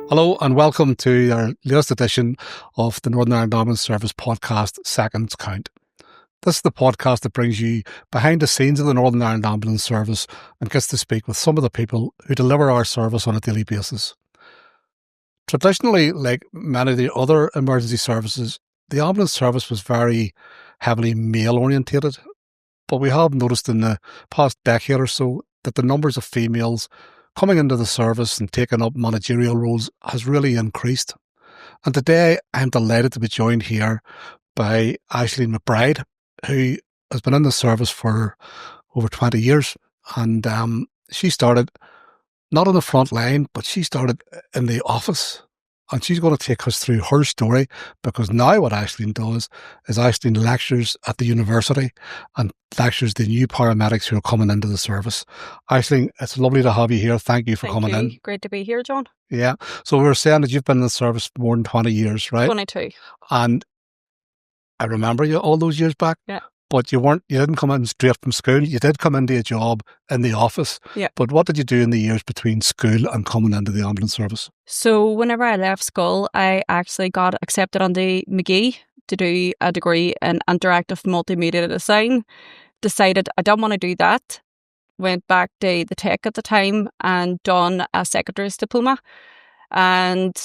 Hello and welcome to our latest edition of the Northern Ireland Ambulance Service podcast, Seconds Count. This is the podcast that brings you behind the scenes of the Northern Ireland Ambulance Service and gets to speak with some of the people who deliver our service on a daily basis. Traditionally, like many of the other emergency services, the ambulance service was very heavily male orientated, but we have noticed in the past decade or so that the numbers of females coming into the service and taking up managerial roles has really increased. And today I'm delighted to be joined here by Aisling McBride, who has been in the service for over 20 years. And she started not on the front line, but she started in the office. And she's going to take us through her story, because now what Aisling does is Aisling lectures at the university and lectures the new paramedics who are coming into the service. Aisling, it's lovely to have you here. Thank you for coming in. Great to be here, John. Yeah. So we were saying that you've been in the service more than 20 years, right? 22. And I remember you all those years back. Yeah. But you didn't come in straight from school. You did come into a job in the office. Yeah. But what did you do in the years between school and coming into the ambulance service? So whenever I left school, I actually got accepted on the McGee to do a degree in interactive multimedia design. Decided I don't want to do that. Went back to the tech at the time and done a secretary's diploma. And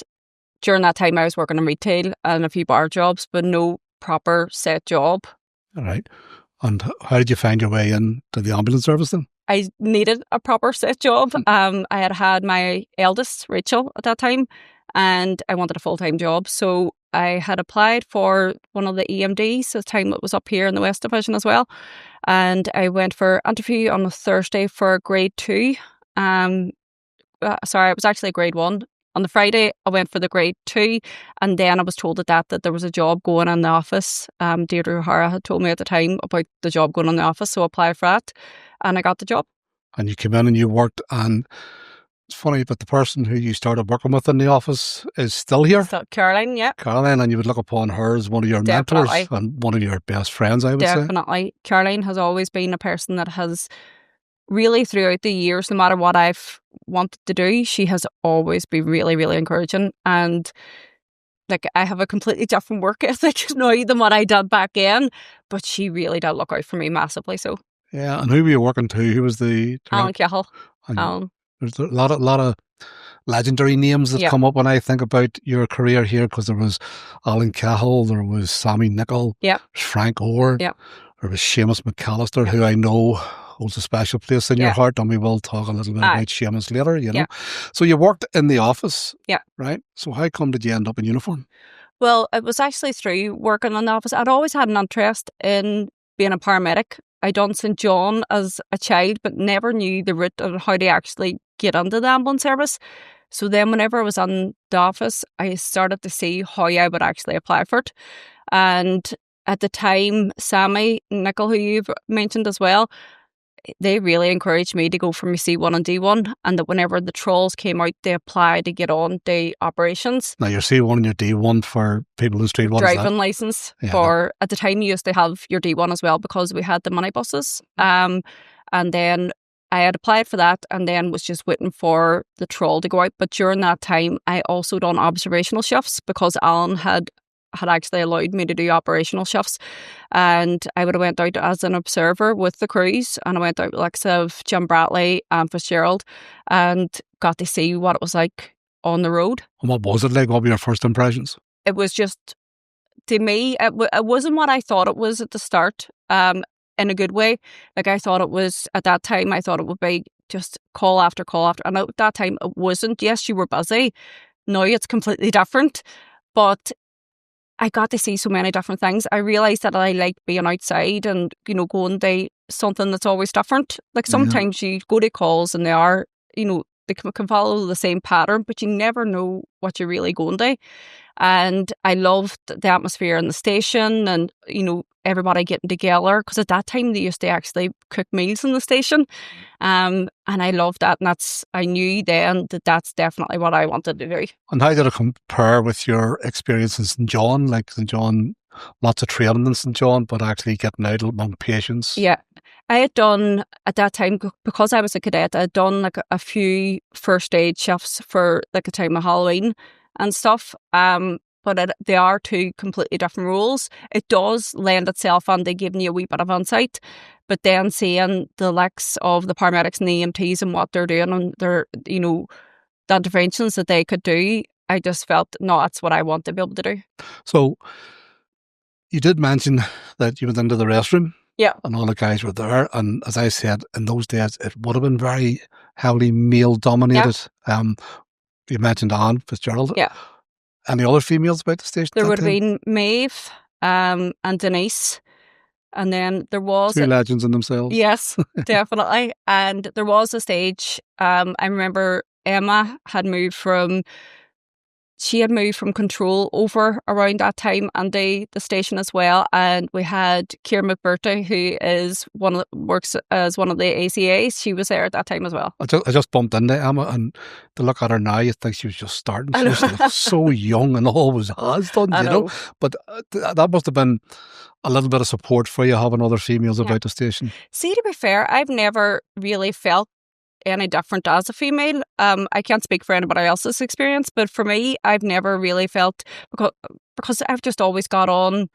during that time I was working in retail and a few bar jobs, but no proper set job. All right. And how did you find your way into the ambulance service then? I needed a proper set job. I had my eldest, Rachel, at that time, and I wanted a full-time job. So I had applied for one of the EMDs at the time it was up here in the West Division as well. And I went for interview on a Thursday for grade 2. It was actually grade 1. On the Friday, I went for the grade 2, and then I was told that there was a job going in the office. Deirdre O'Hara had told me at the time about the job going in the office, so I applied for that, and I got the job. And you came in and you worked, and it's funny, but the person who you started working with in the office is still here. So, Caroline, yeah. Caroline, and you would look upon her as one of your mentors and one of your best friends, I would say. Definitely. Caroline has always been a person that has really throughout the years, no matter what I've wanted to do, she has always been really, really encouraging. And like, I have a completely different work ethic now than what I did back then, but she really did look out for me massively. So yeah. And who were you working to? Who was the Alan Cahill? There's a lot of legendary names that come up when I think about your career here, because there was Alan Cahill, there was Sammy Nicol, Frank Orr, there was Seamus McAllister, who I know holds a special place in your heart, and we will talk a little bit about Seamus later, you know. So you worked in the office, right? So how come did you end up in uniform? Well, it was actually through working in the office. I'd always had an interest in being a paramedic. I done St. John as a child, but never knew the route of how to actually get into the ambulance service. So then whenever I was in the office, I started to see how I would actually apply for it. And at the time, Sammy Nicol, who you've mentioned as well, they really encouraged me to go for my C1 and D1, and that whenever the trolls came out, they applied to get on the operations. Now, your C1 and your D1 for people who street, what is that? Driving licence. At the time, you used to have your D1 as well, because we had the minibuses. And then I had applied for that, and then was just waiting for the troll to go out. But during that time, I also done observational shifts, because Alan had actually allowed me to do operational shifts, and I would have went out as an observer with the crews, and I went out with like of Jim Bratley and Fitzgerald, and got to see what it was like on the road. And what was it like? What were your first impressions? It was just, to me, it wasn't what I thought it was at the start, in a good way. Like, I thought it was, at that time, I thought it would be just call after call after, and at that time it wasn't. Yes, you were busy. Now it's completely different, but I got to see so many different things. I realised that I like being outside and, you know, going to something that's always different. Like, sometimes you go to calls and they are, you know, they can follow the same pattern, but you never know what you're really going to. And I loved the atmosphere in the station, and, you know, everybody getting together, because at that time they used to actually cook meals in the station. And I loved that, and I knew then that that's definitely what I wanted to do. And how did it compare with your experience in St. John? Like, St. John, lots of training in St. John, but actually getting out among patients. Yeah, I had done at that time, because I was a cadet, I had done like a few first aid shifts for like a time of Halloween and stuff. But they are two completely different roles. It does lend itself on to giving you a wee bit of insight, but then seeing the likes of the paramedics and the EMTs and what they're doing and their, the interventions that they could do, I just felt, no, that's what I want to be able to do. So you did mention that you went into the restroom. Yeah. And all the guys were there. And as I said, in those days, it would have been very heavily male dominated. Yeah. You mentioned Anne Fitzgerald. Yeah. Any other females about the station? There would have been Maeve and Denise. And then there was... Two legends in themselves. Yes, definitely. And there was a stage, I remember Emma had moved from... She had moved from control over around that time and the station as well. And we had Ciara McBride, who works as one of the ACAs. She was there at that time as well. I just bumped into Emma, and to look at her now, you think she was just starting. She was so young and always has done, you know. But that must have been a little bit of support for you, having other females about the station. See, to be fair, I've never really felt any different as a female. I can't speak for anybody else's experience, but for me, I've never really felt, because I've just always got on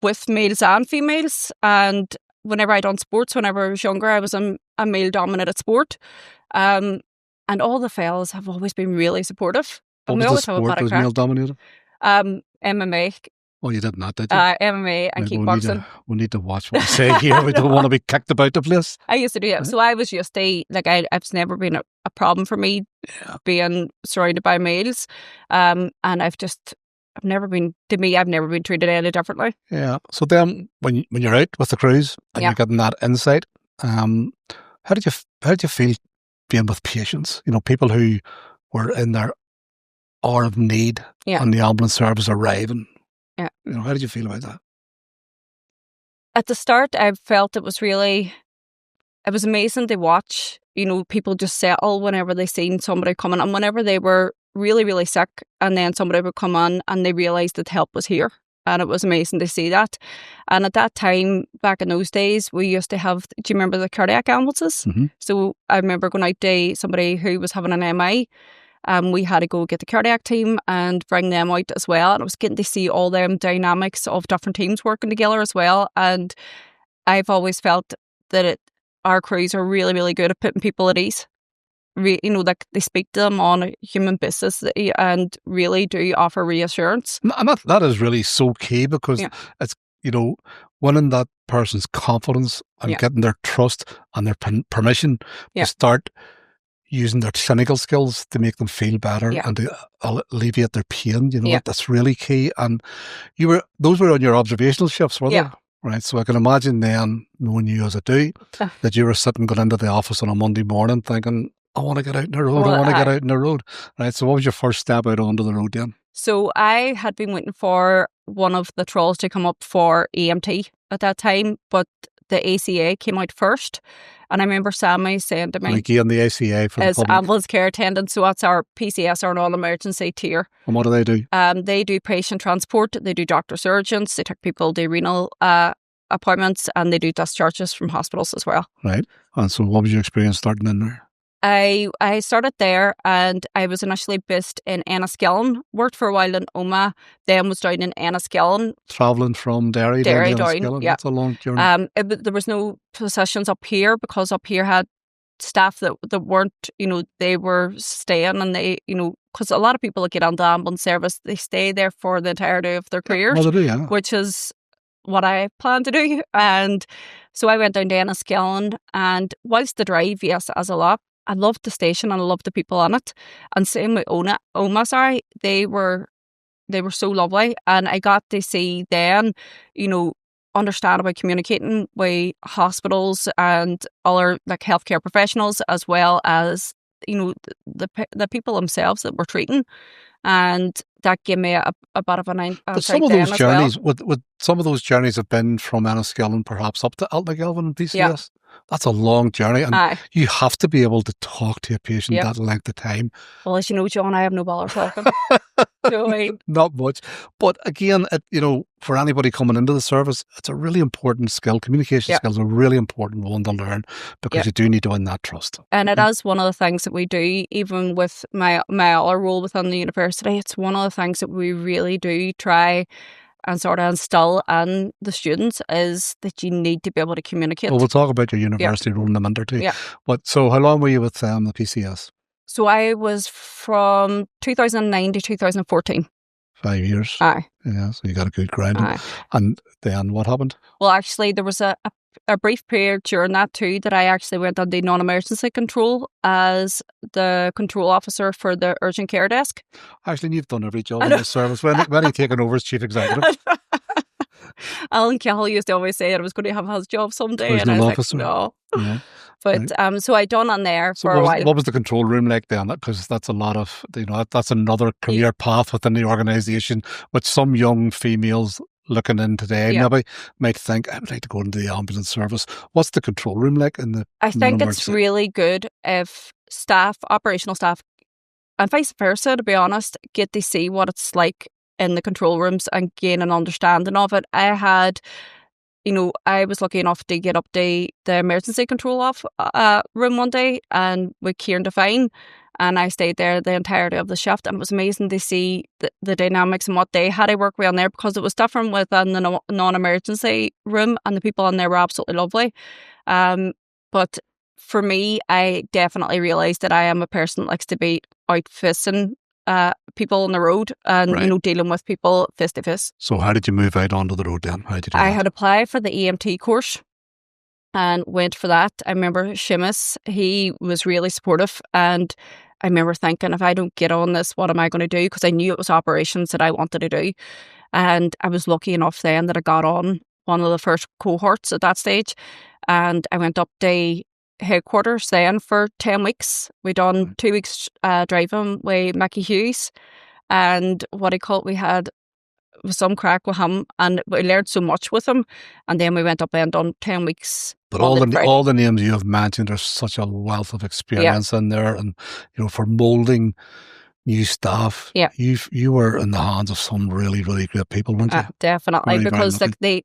with males and females. And whenever I done sports, whenever I was younger, I was a male-dominated sport. And all the fellas have always been really supportive. What was the sport that was male-dominated? MMA. Oh, you did not, did you? MMA and kickboxing. We need to watch what we say here. We don't want to be kicked about the place. I used to do it. So I was just it's never been a problem for me being surrounded by males. And I've never been treated any differently. Yeah. So then when you're out with the crews and you're getting that insight, how did you feel being with patients? You know, people who were in their hour of need and the ambulance service arriving. Yeah. You know, how did you feel about that? At the start, I felt it was amazing to watch, people just settle whenever they seen somebody coming, and whenever they were really, really sick, and then somebody would come on and they realised that help was here. And it was amazing to see that. And at that time, back in those days, we used to have, do you remember the cardiac ambulances? Mm-hmm. So I remember going out to somebody who was having an MI. We had to go get the cardiac team and bring them out as well. And I was getting to see all them dynamics of different teams working together as well. And I've always felt that our crews are really, really good at putting people at ease. Like they speak to them on a human basis and really do offer reassurance. And that is really so key, because it's, winning that person's confidence and getting their trust and their permission to start using their clinical skills to make them feel better and to alleviate their pain. That's really key. And those were on your observational shifts, were they? Right. So I can imagine then, knowing you as I do, that you were sitting going into the office on a Monday morning thinking, I want to get out in the road. I want to get out in the road. Right. So what was your first step out onto the road then? So I had been waiting for one of the trolls to come up for EMT at that time, but the ACA came out first. And I remember Sammy saying to me... And again, the ACA for the public. Ambulance care attendant. So that's our PCS, our non-emergency tier. And what do they do? They do patient transport. They do doctor surgeons. They take people to renal appointments, and they do discharges from hospitals as well. Right. And so what was your experience starting in there? I started there, and I was initially based in Enniskillen, worked for a while in Omagh, then was down in Enniskillen. Travelling from Derry down to Enniskillen? Yeah. That's a long journey. There was no positions up here, because up here had staff that weren't, they were staying, and they, because a lot of people that get on the ambulance service, they stay there for the entirety of their careers, Well, they do, which is what I plan to do. And so I went down to Enniskillen, and whilst the drive, yes, as a lot, I loved the station and I loved the people on it. And same with Omagh, they were so lovely. And I got to see then, understand about communicating with hospitals and other like healthcare professionals, as well as, the people themselves that were treating. And that gave me a bit of an insight. But some of those journeys, would some of those journeys have been from Enniskillen perhaps up to Altnagelvin and PCS? That's a long journey, and Aye. you have to be able to talk to a patient Yep. that length of time. Well, as you know, John, I have no bother talking. So Not much. But again, for anybody coming into the service, it's a really important skill. Communication Yep. skills are a really important one to learn, because Yep. you do need to win that trust. And it is one of the things that we do, even with my other role within the university. It's one of the things that we really do try and sort of instill in the students, is that you need to be able to communicate. Well, we'll talk about your university role in a minute or two. Yeah. So how long were you with the PCS? So I was from 2009 to 2014. 5 years. Aye. Yeah, so you got a good grounding. Aye. And then what happened? Well, actually, there was a brief period during that too that I actually went on the non-emergency control as the control officer for the urgent care desk. Actually, you've done every job in the service. When are you taking over as chief executive? Alan Cahill used to always say that I was going to have his job someday, There's and I no was officer. like, no. Yeah. But Right. So I done on there So for a while. what was the control room like then? Because that's a lot of, that's another career path within the organisation, which some young females looking in today maybe might think, I would like to go into the ambulance service. What's the control room like in the I think it's really good if operational staff, and vice versa, to be honest, get to see what it's like in the control rooms and gain an understanding of it. I was lucky enough to get up to the emergency control room one day, and with Kieran Devine, and I stayed there the entirety of the shift, and it was amazing to see the dynamics and what they had to work with on there, because it was different within the non-emergency room, and the people in there were absolutely lovely. But for me, I definitely realised that I am a person that likes to be out facing people on the road and dealing with people face to face. So how did you move out onto the road then? How did you do I that? had applied for the EMT course and went for that. I remember Seamus, he was really supportive, and I remember thinking, if I don't get on this, what am I going to do? Because I knew it was operations that I wanted to do. And I was lucky enough then that I got on one of the first cohorts at that stage, and I went up to headquarters then for 10 weeks. We done 2 weeks driving with Mickey Hughes, and we had some crack with him, and we learned so much with him. And then we went up and done 10 weeks. But all the names you have mentioned, there's such a wealth of experience in there, and for moulding new staff, you were in the hands of some really, really great people, weren't you? Definitely, Very, because very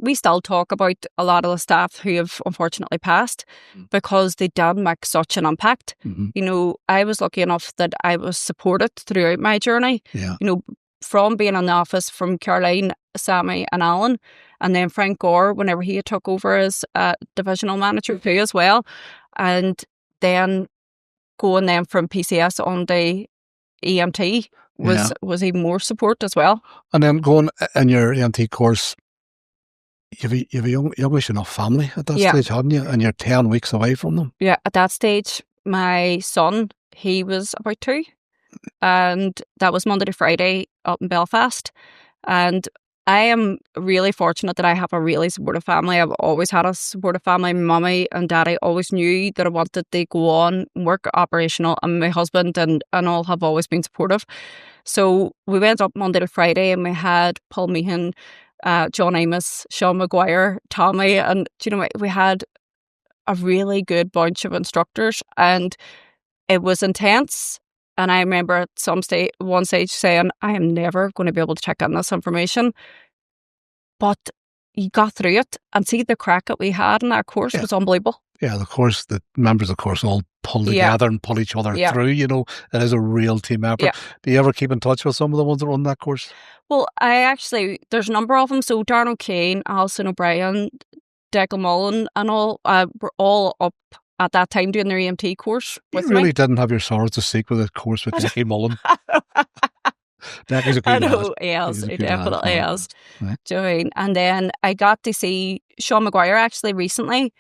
we still talk about a lot of the staff who have unfortunately passed, because they did make such an impact. Mm-hmm. I was lucky enough that I was supported throughout my journey. Yeah. From being in the office from Caroline, Sammy and Alan, and then Frank Gore whenever he took over as divisional manager too as well, and then going then from PCS on the EMT was even more support as well. And then going in your EMT course, you've a youngish enough family at that stage, hadn't you? And you're 10 weeks away from them. Yeah, at that stage, my son, he was about 2. And that was Monday to Friday up in Belfast. And I am really fortunate that I have a really supportive family. I've always had a supportive family. My mummy and daddy always knew that I wanted to go on and work operational, and my husband and all have always been supportive. So we went up Monday to Friday, and we had Paul Meehan, John Amos, Sean Maguire, Tommy, and we had a really good bunch of instructors, and it was intense. And I remember at one stage saying, I am never going to be able to check on this information. But you got through it, and see the crack that we had in that course was unbelievable. Yeah, the members of the course all pull together and pull each other through, It is a real team effort. Yeah. Do you ever keep in touch with some of the ones that run that course? Well, there's a number of them. So Darren O'Kane, Alison O'Brien, Declan Mullen and all were all up at that time doing their EMT course with me. You really didn't have your sorrows to seek with a course with Declan Mullen. Declan's a good lad. He definitely is. Right. Do you know what I mean? And then I got to see Sean Maguire actually recently,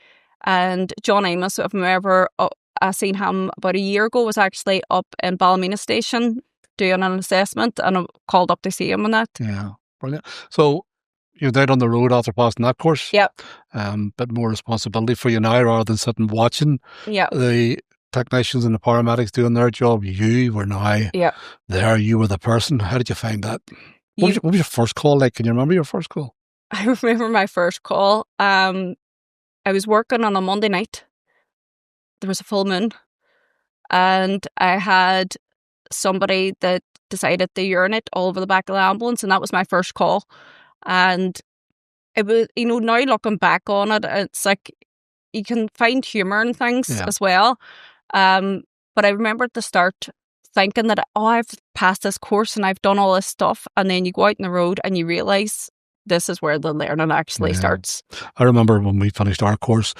and John Amos, if I'm ever I seen him about a year ago, was actually up in Ballymena Station doing an assessment, and I called up to see him on that. Yeah, brilliant. So you're out on the road after passing that course. Yep. Bit more responsibility for you now rather than sitting watching the technicians and the paramedics doing their job. You were now there. You were the person. How did you find that? What was your first call like? Can you remember your first call? I remember my first call. I I was working on a Monday night. There was a full moon, and I had somebody that decided to urinate all over the back of the ambulance, and that was my first call. And it was, now looking back on it, it's like you can find humour in things as well. But I remember at the start thinking that, I've passed this course and I've done all this stuff, and then you go out on the road and you realise this is where the learning actually starts. I remember when we finished our course,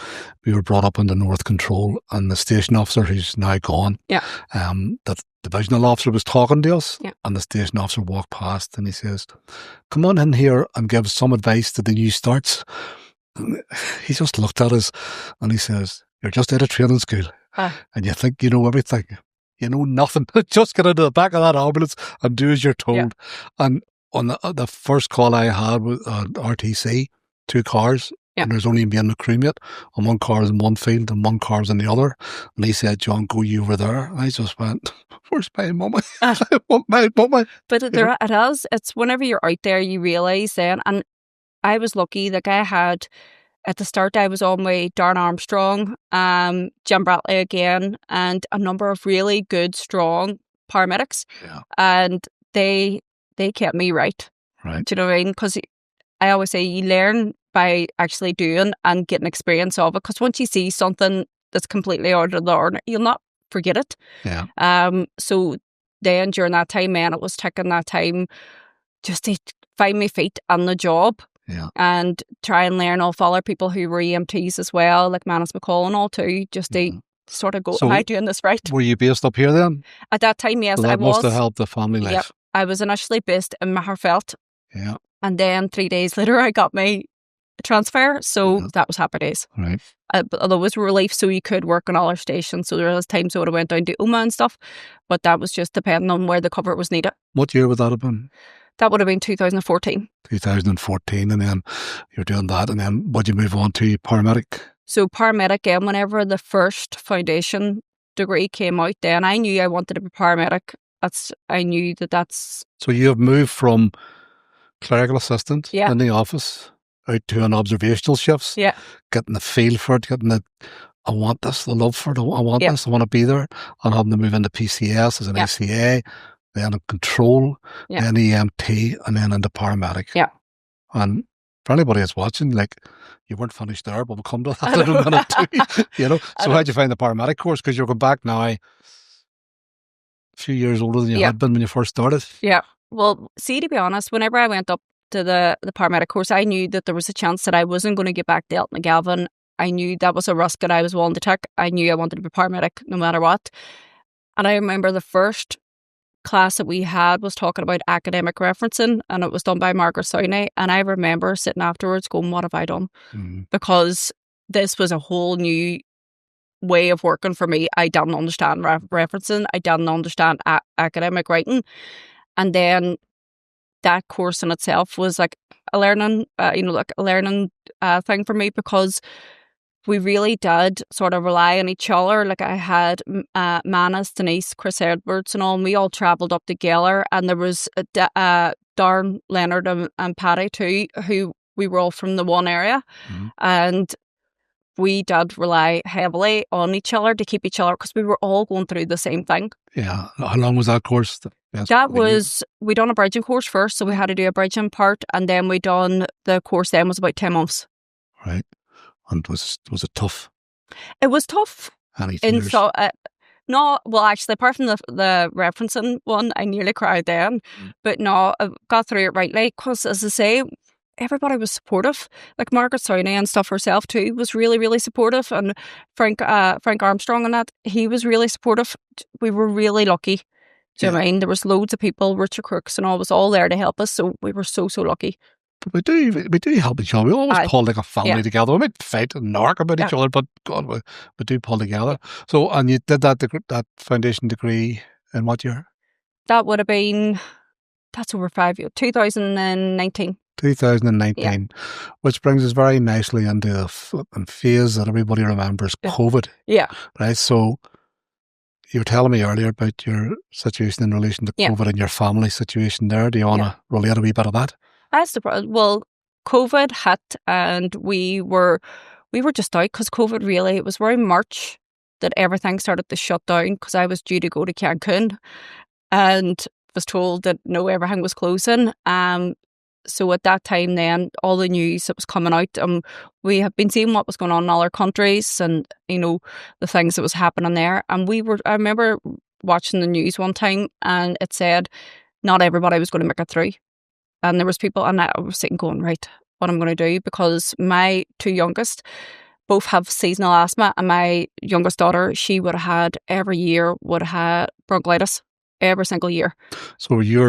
we were brought up into North Control, and the station officer, who's now gone, the divisional officer was talking to us, and the station officer walked past and he says, "Come on in here and give some advice to the new starts." And he just looked at us and he says, "You're just out of training school and you think you know everything. You know nothing. Just get into the back of that ambulance and do as you're told." And on the first call I had with RTC, 2 cars, and there's only me and the crewmate, and 1 car is in one field and 1 car is in the other. And he said, "John, go you over there." And I just went, "Where's my mummy? I want my mummy." But it is. It's whenever you're out there, you realise then. And I was lucky. Like I had, at the start, I was on with Darren Armstrong, Jim Bradley again, and a number of really good, strong paramedics. And they kept me right. Do you know what I mean? Because I always say you learn by actually doing and getting experience of it. Because once you see something that's completely out of the ordinary, you'll not forget it. So then during that time, man, it was taking that time just to find my feet on the job. And try and learn off other people who were EMTs as well, like Manus McCall and all too, just to sort of go, am I doing this right? Were you based up here then? At that time, yes, so that I was. Must have helped the family life. Yep. I was initially based in Maherfelt. And then 3 days later, I got my transfer. So that was happy days. But there was relief, so you could work on all our stations. So there was times I would have went down to Oma and stuff, but that was just depending on where the cover was needed. What year would that have been? That would have been 2014. 2014, and then you're doing that, and then would you move on to paramedic? So paramedic, and whenever the first foundation degree came out, then I knew I wanted to be paramedic. I knew that's... So you have moved from clerical assistant in the office out to an observational shifts, getting the feel for it, getting the, I want this, the love for it, I want this, I want to be there, and having to move into PCS as an ACA, then in control, then EMT, and then into paramedic. And for anybody that's watching, like, you weren't finished there, but we'll come to that in a minute too. So how'd you find the paramedic course? Because you're going back now a few years older than you had been when you first started. Well, see, to be honest, whenever I went up to the paramedic course, I knew that there was a chance that I wasn't going to get back to Elton McGavin. I knew that was a risk that I was willing to take. I knew I wanted to be paramedic no matter what. And I remember the first class that we had was talking about academic referencing, and it was done by Margaret Sowney. And I remember sitting afterwards going, what have I done? Because this was a whole new way of working for me. I didn't understand referencing. I didn't understand academic writing. And then that course in itself was like a learning, thing for me, because we really did sort of rely on each other. Like I had Manus, Denise, Chris Edwards and all, and we all travelled up together. And there was Darren, Leonard and Paddy too, who we were all from the one area. And we did rely heavily on each other to keep each other, because we were all going through the same thing. How long was that course? We done a bridging course first, so we had to do a bridging part, and then we done the course then was about 10 months. Right. And was it tough? It was tough. Any tears? No, well, actually, apart from the referencing one, I nearly cried then. But no, I got through it rightly, because, as I say, everybody was supportive. Like Margaret Sowney and stuff herself too was really, really supportive. And Frank Armstrong and that, he was really supportive. We were really lucky. Do you know what I mean? There was loads of people, Richard Crooks and all was all there to help us. So we were so lucky. But we do help each other. We always pull like a family together. We might fight and narc about each other, but God, we do pull together. So, and you did that foundation degree in what year? That would have been, that's over 5 years, 2019. 2019, which brings us very nicely into the flipping phase that everybody remembers, COVID. Right, so you were telling me earlier about your situation in relation to COVID and your family situation there. Do you want to relate a wee bit of that? Well, COVID hit, and we were we were just out because COVID really, it was around March that everything started to shut down because I was due to go to Cancun and was told that no, everything was closing. So at that time then, all the news that was coming out, we have been seeing what was going on in other countries and, you know, the things that was happening there. And I remember watching the news one time and it said not everybody was going to make it through. And there was people, and I was sitting going, right, what I'm going to do, because my two youngest both have seasonal asthma, and my youngest daughter, she would have had every year would have had bronchitis every single year. So you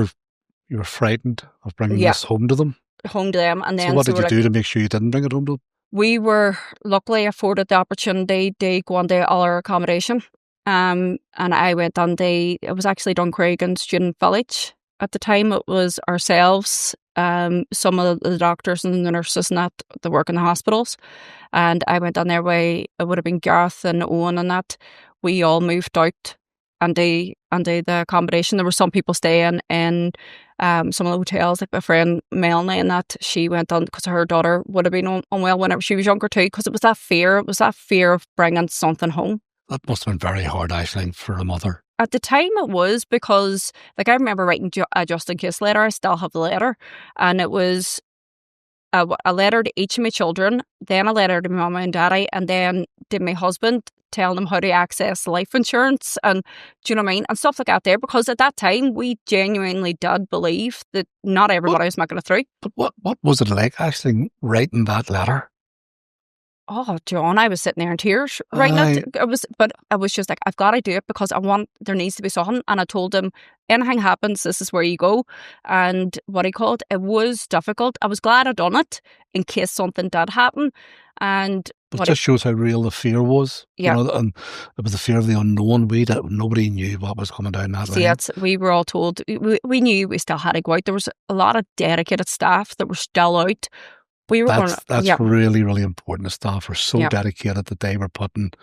were frightened of bringing this home to them? Home to them. And then so what did you do to make sure you didn't bring it home to them? We were luckily afforded the opportunity to go on to our accommodation. And I went on it was actually Duncraig Student Village. At the time, it was ourselves, some of the doctors and the nurses and that work in the hospitals. And I went on there it would have been Gareth and Owen and that. We all moved out and the accommodation. There were some people staying in some of the hotels, like my friend Melanie and that. She went on because her daughter would have been unwell whenever she was younger too, because it was that fear. It was that fear of bringing something home. That must have been very hard, I think, for a mother. At the time it was, because like I remember writing a just in case letter. I still have the letter, and it was a letter to each of my children, then a letter to my mama and daddy, and then to my husband telling them how to access life insurance, and do you know what I mean, and stuff like that there, because at that time we genuinely did believe that not everybody was making it through. But what was it like actually writing that letter? Oh, John, I was sitting there in tears writing it. But I was just like, I've got to do it because there needs to be something. And I told him, anything happens, this is where you go. And what he called, it was difficult. I was glad I'd done it in case something did happen. But it just shows how real the fear was. Yeah. You know, and it was the fear of the unknown. Nobody knew what was coming down that line. We were all told, we knew we still had to go out. There was a lot of dedicated staff that were still out. That's really, really important. The staff were so dedicated that they were putting,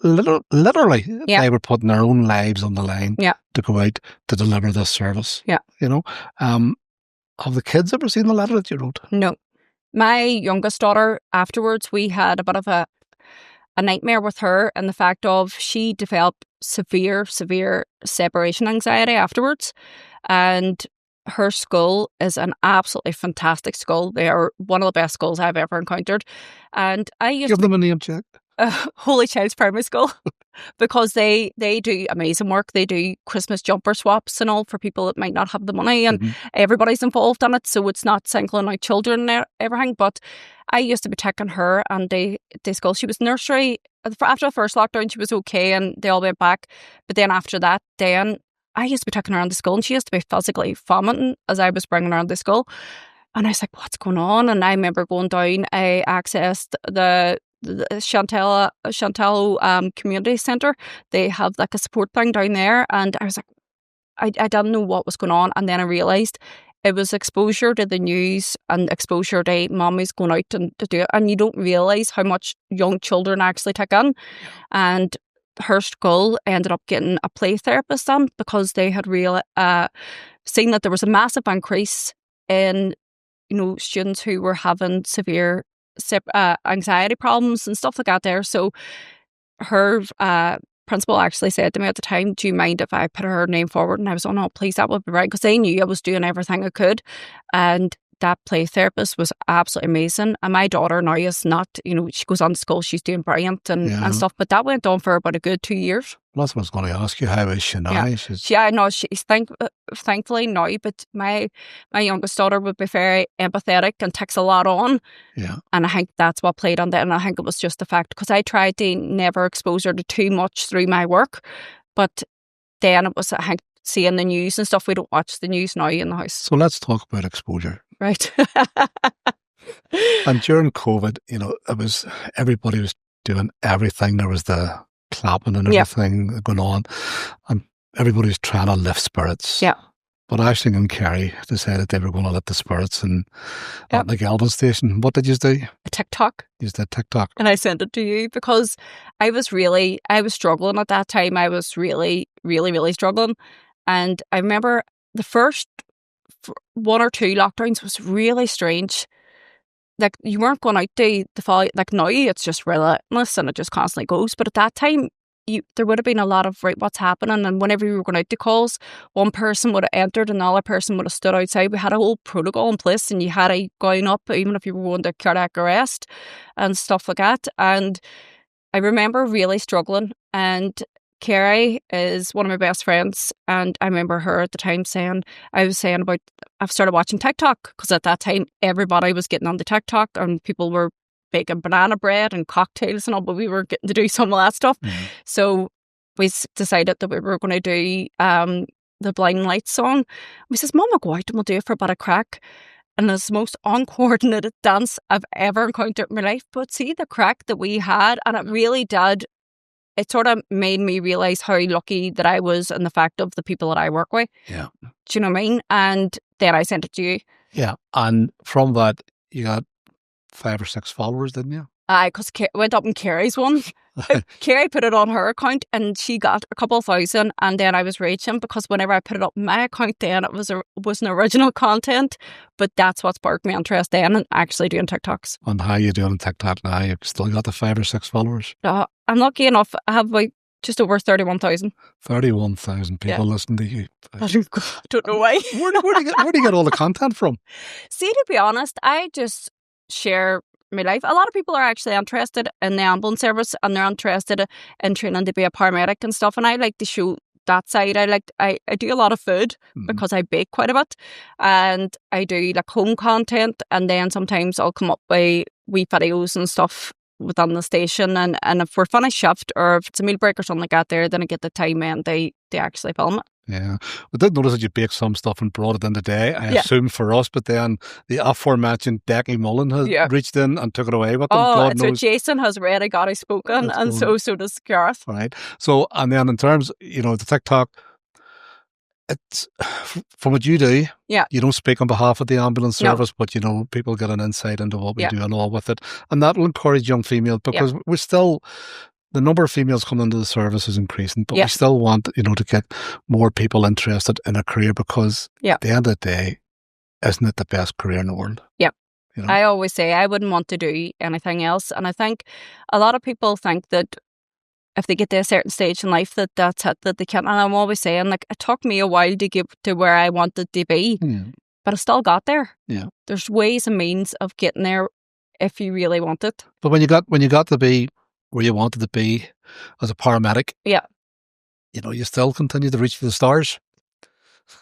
literally, they were putting their own lives on the line to go out to deliver this service. Yeah. You know, have the kids ever seen the letter that you wrote? No. My youngest daughter, afterwards, we had a bit of a nightmare with her, and the fact of she developed severe separation anxiety afterwards. And her school is an absolutely fantastic school. They are one of the best schools I've ever encountered. And I used give them a name check. Holy Child's Primary School, because they do amazing work. They do Christmas jumper swaps and all for people that might not have the money, and everybody's involved in it. So it's not singling out children and everything. But I used to be taking her and the school. She was nursery. After the first lockdown, she was okay and they all went back. But then after that, I used to be taking her around the school and she used to be physically vomiting as I was bringing her around the school. And I was like, what's going on? And I remember going down, I accessed the Chantal Community Centre. They have like a support thing down there. And I was like, I didn't know what was going on. And then I realised it was exposure to the news and exposure to mummies going out and to do it. And you don't realise how much young children actually take in. And her school ended up getting a play therapist on because they had seen that there was a massive increase in, students who were having severe anxiety problems and stuff like that there. So her principal actually said to me at the time, do you mind if I put her name forward? And I was, oh no, please, that would be right, because they knew I was doing everything I could. And that play therapist was absolutely amazing. And my daughter now is not, she goes on to school, she's doing brilliant and stuff. But that went on for about a good 2 years. Well, that's what I was going to ask you. How is she now? Yeah. She's thankfully now, but my youngest daughter would be very empathetic and takes a lot on. Yeah. And I think that's what played on that. And I think it was just the fact, because I tried to never expose her to too much through my work. But then it was, I think, seeing the news and stuff. We don't watch the news now in the house. So let's talk about exposure. Right. And during COVID, everybody was doing everything. There was the clapping and everything going on, and everybody was trying to lift spirits. Yeah. But Aisling and Kerry decided they were going to lift the spirits at the Galvin station. What did you do? A TikTok. You did TikTok. And I sent it to you because I was struggling at that time. I was really, really, really struggling. And I remember the first 1 or 2 lockdowns was really strange. like you weren't going out to the follow. Like now, it's just relentless and it just constantly goes. But at that time, there would have been a lot of right, what's happening, and whenever we were going out to calls, one person would have entered and the other person would have stood outside. We had a whole protocol in place, and you had to go up even if you were going to cardiac arrest and stuff like that. And I remember really struggling, and Carrie is one of my best friends, and I remember her at the time saying, I've started watching TikTok, because at that time everybody was getting on the TikTok and people were baking banana bread and cocktails and all, but we were getting to do some of that stuff. Mm-hmm. So we decided that we were going to do the Blind Lights song. We says, Mum, I'll go out and we'll do it for a bit of crack. And it's the most uncoordinated dance I've ever encountered in my life. But see the crack that we had, and it really did. It sort of made me realise how lucky that I was and the fact of the people that I work with. Yeah. Do you know what I mean? And then I sent it to you. Yeah. And from that, you got 5 or 6 followers, didn't you? Because went up in Carrie's one. Carrie put it on her account and she got a couple of thousand, and then I was raging because whenever I put it up in my account, then it wasn't original content, but that's what sparked me interest then in actually doing TikToks. And how you doing on TikTok now? You've still got the 5 or 6 followers? I'm lucky enough. I have like just over 31,000. 31,000 people listening to you. I don't know why. Where do you get all the content from? See, to be honest, I just share my life. A lot of people are actually interested in the ambulance service, and they're interested in training to be a paramedic and stuff, and I like to show that side. I do a lot of food because I bake quite a bit, and I do like home content, and then sometimes I'll come up with wee videos and stuff within the station, and if we're finished shift or if it's a meal break or something like that there, then I get the time and they actually film it. Yeah. We did notice that you baked some stuff and brought it in today, I assume for us, but then the aforementioned Decky Mullen has reached in and took it away with them. God knows. So Jason has already got his spoken, and so does Gareth. Right. So, and then in terms, the TikTok, it's from what you do, you don't speak on behalf of the ambulance service, but people get an insight into what we do and all with it, and that will encourage young females, because we're still, the number of females coming into the service is increasing, but we still want to get more people interested in a career, because at the end of the day, isn't it the best career in the world? I always say I wouldn't want to do anything else, and I think a lot of people think that if they get to a certain stage in life that's it, that they can't. And I'm always saying, like, it took me a while to get to where I wanted to be, but I still got there. Yeah, there's ways and means of getting there if you really want it. But when you got to be where you wanted to be as a paramedic, you still continue to reach for the stars.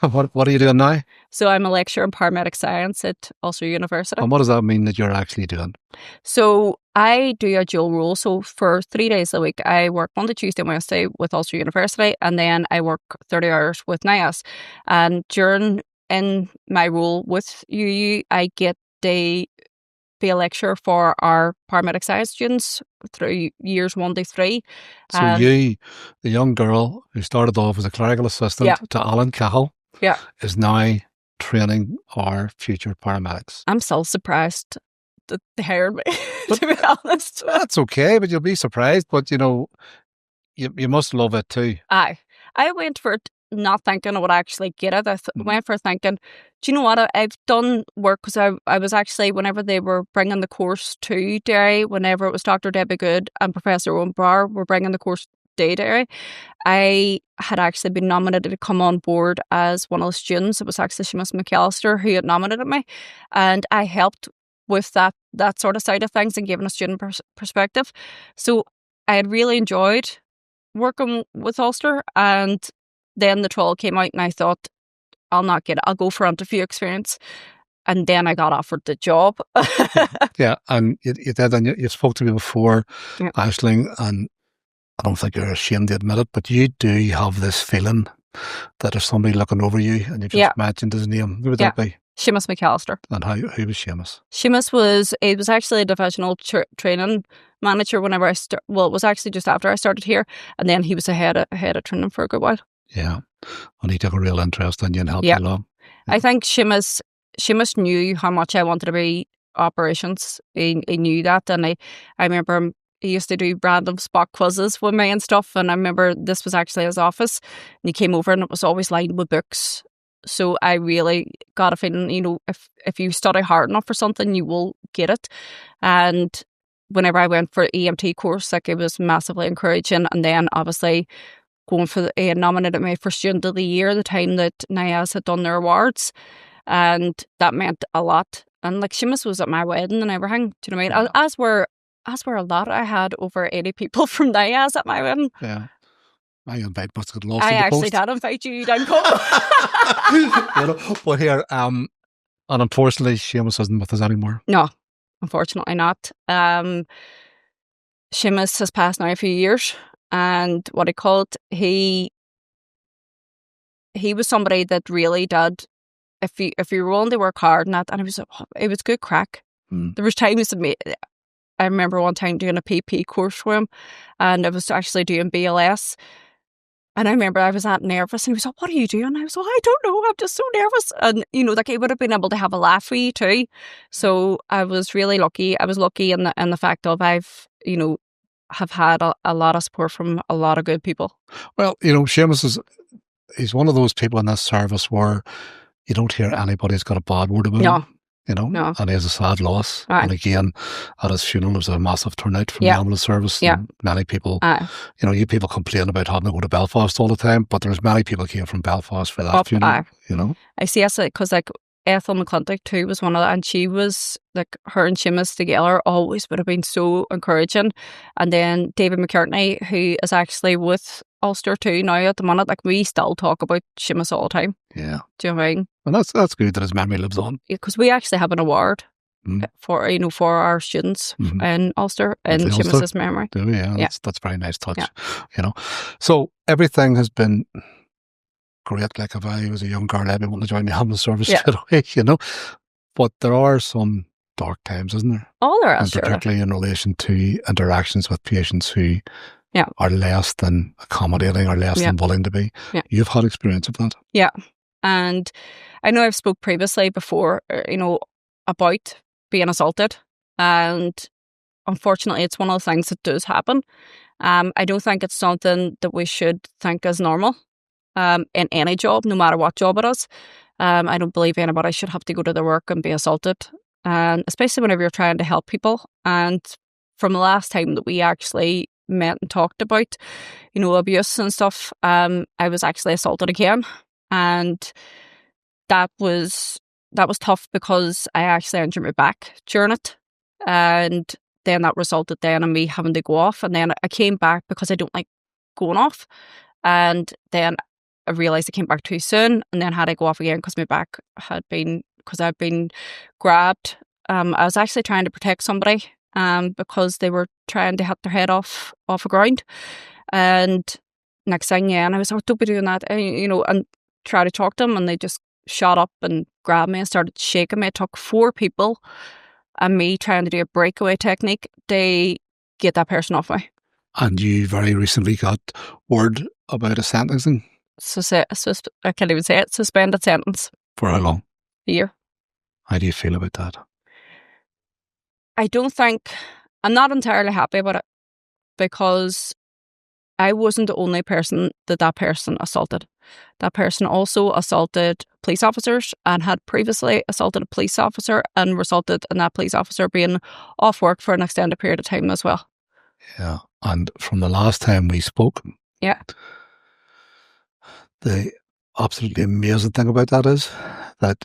What are you doing now? So I'm a lecturer in Paramedic Science at Ulster University. And what does that mean that you're actually doing? So I do a dual role. So for 3 days a week, I work Monday, Tuesday, and Wednesday with Ulster University, and then I work 30 hours with NIAS. And in my role with UU, I get to be a lecturer for our Paramedic Science students through years 1 to 3. So you, the young girl who started off as a clerical assistant to Alan Cahill, is now training our future paramedics. I'm still surprised that they hired me, to be honest. That's okay, but you'll be surprised. But you must love it too. I went for it not thinking I would actually get it. I went for thinking, do you know what? I've done work, because I was actually, whenever they were bringing the course to Derry, whenever it was Dr. Debbie Good and Professor Owen Barr were bringing the course to Derry, I had actually been nominated to come on board as one of the students. It was actually Seamus McAllister who had nominated me, and I helped with that sort of side of things and giving a student perspective. So I had really enjoyed working with Ulster, and then the trial came out and I thought, I'll not get it. I'll go for interview experience. And then I got offered the job. Yeah, and you did, and you spoke to me before, Aisling, and I don't think you're ashamed to admit it, but you do have this feeling that there's somebody looking over you, and you've just mentioned his name. Who would that be? Seamus McAllister. And who was Seamus? Seamus was actually a divisional training manager whenever it was actually just after I started here, and then he was ahead of training for a good while. Yeah. And he took a real interest in you and helped you along. Yeah. I think Seamus knew how much I wanted to be operations. He knew that, and I remember he used to do random spot quizzes with me and stuff, and I remember this was actually his office, and he came over and it was always lined with books. So I really got a feeling, if you study hard enough for something, you will get it. And whenever I went for EMT course, like, it was massively encouraging. And then obviously going for nominated me for Student of the Year, the time that NIAS had done their awards, and that meant a lot. And like, Seamus was at my wedding and everything. Do you know what I mean? As were a lot. I had over 80 people from NIAS at my wedding. Yeah. My invite must have got lost I in the actually post. did invite you. You didn't come. But here, and unfortunately, Seamus isn't with us anymore. No, unfortunately not. Seamus has passed now a few years, and what he called, he was somebody that really did. If you were willing to work hard and that, and it was good crack. There was times I remember one time doing a PP course for him, and I was actually doing BLS. And I remember I was that nervous, and he was like, "What are you doing?" And I was like, "I don't know, I'm just so nervous." And, like, he would have been able to have a laugh with you too. So I was really lucky. I was lucky in the fact of I've, have had a lot of support from a lot of good people. Well, Seamus he's one of those people in this service where you don't hear anybody's got a bad word about him. No. And he has a sad loss. Right. And again, at his funeral, there was a massive turnout from the ambulance service. Yeah. And many people, you people complain about having to go to Belfast all the time, but there's many people came from Belfast for that funeral, I see, because like Ethel McClintock too was one of that, and she was like, her and Seamus together always would have been so encouraging. And then David McCartney, who is actually with Ulster too now at the minute, like, we still talk about Seamus all the time. Yeah. Do you know what I mean? And that's good that his memory lives on. Because we actually have an award for our students in Ulster in Seamus's memory. Do we? Yeah, that's a very nice touch. Yeah. So everything has been great. Like, if I was a young girl, I'd want to join the ambulance service straight away, But there are some dark times, isn't there? Oh, there is. And particularly in relation to interactions with patients who are less than accommodating or less than willing to be. Yeah. You've had experience of that. Yeah. And I know I've spoke previously before, about being assaulted. And unfortunately, it's one of the things that does happen. I don't think it's something that we should think as normal in any job, no matter what job it is. I don't believe anybody should have to go to their work and be assaulted. And especially whenever you're trying to help people. And from the last time that we actually met and talked about, abuse and stuff, I was actually assaulted again. And that was tough because I actually injured my back during it. And then that resulted then in me having to go off. And then I came back because I don't like going off. And then I realised I came back too soon, and then had to go off again because my back had been, because I'd been grabbed. I was actually trying to protect somebody because they were trying to hit their head off a ground. And next thing, and I was like, don't be doing that, and try to talk to them, and they just shot up and grabbed me and started shaking me. It took 4 people and me trying to do a breakaway technique to get that person off me. And you very recently got word about a sentencing? I can't even say it. Suspended sentence. For how long? A year. How do you feel about that? I'm not entirely happy about it, because I wasn't the only person that person assaulted. That person also assaulted police officers and had previously assaulted a police officer and resulted in that police officer being off work for an extended period of time as well. Yeah. And from the last time we spoke, the absolutely amazing thing about that is that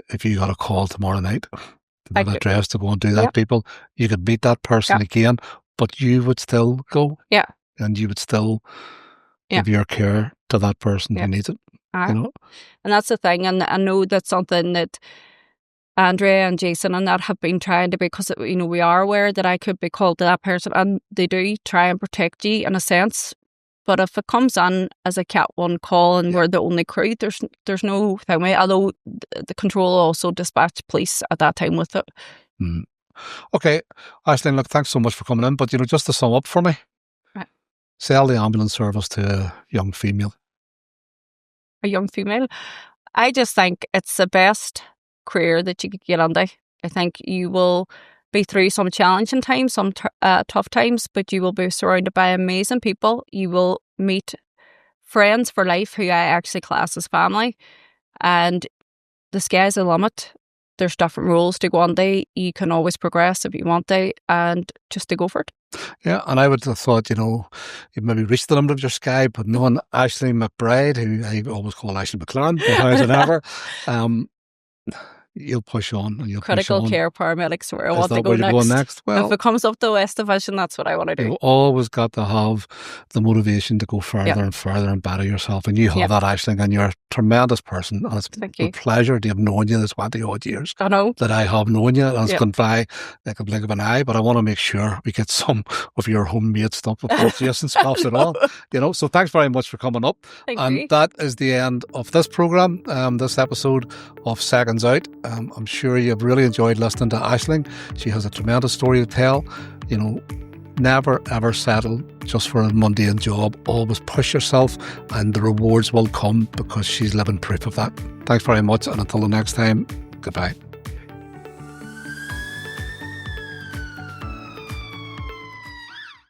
if you got a call tomorrow night to an address to go and do that, people, you could meet that person again, but you would still go. Yeah. And you would still give your care to that person who needs it. And that's the thing. And I know that's something that Andrea and Jason and that have been trying to, because we are aware that I could be called to that person, and they do try and protect you in a sense. But if it comes on as a Cat 1 call and we're the only crew, there's no thing. Although the control also dispatched police at that time with it. Okay, Aisling, look, thanks so much for coming in. But just to sum up for me, sell the ambulance service to a young female. A young female? I just think it's the best career that you could get into. I think you will be through some challenging times, some tough times, but you will be surrounded by amazing people. You will meet friends for life who I actually class as family. and the sky's the limit. There's different roles to go under. You can always progress if you want to, and just to go for it. Yeah, and I would have thought, you've maybe reached the limit of your sky, but knowing Aisling McBride, who I always call Aisling McLaren, but however, you'll push on and you'll Critical push on. care paramedics where I Is want to that go where you're going next? Well, if it comes up to West Division, that's what I want to do. you've always got to have the motivation to go further Yep. and further and better yourself. And you have Yep. that, Aisling, and you're a tremendous person. And it's Thank a you. pleasure to have known you the 20 odd years I know. that I have known you. And it's Yep. gone by like a blink of an eye, but I want to make sure we get some of your homemade stuff before Jason stops it all. So thanks very much for coming up. Thank And you. that is the end of this program, this episode of Seconds Out. I'm sure you've really enjoyed listening to Aisling. She has a tremendous story to tell. Never ever settle just for a mundane job. Always push yourself, and the rewards will come, because she's living proof of that. Thanks very much, and until the next time, goodbye.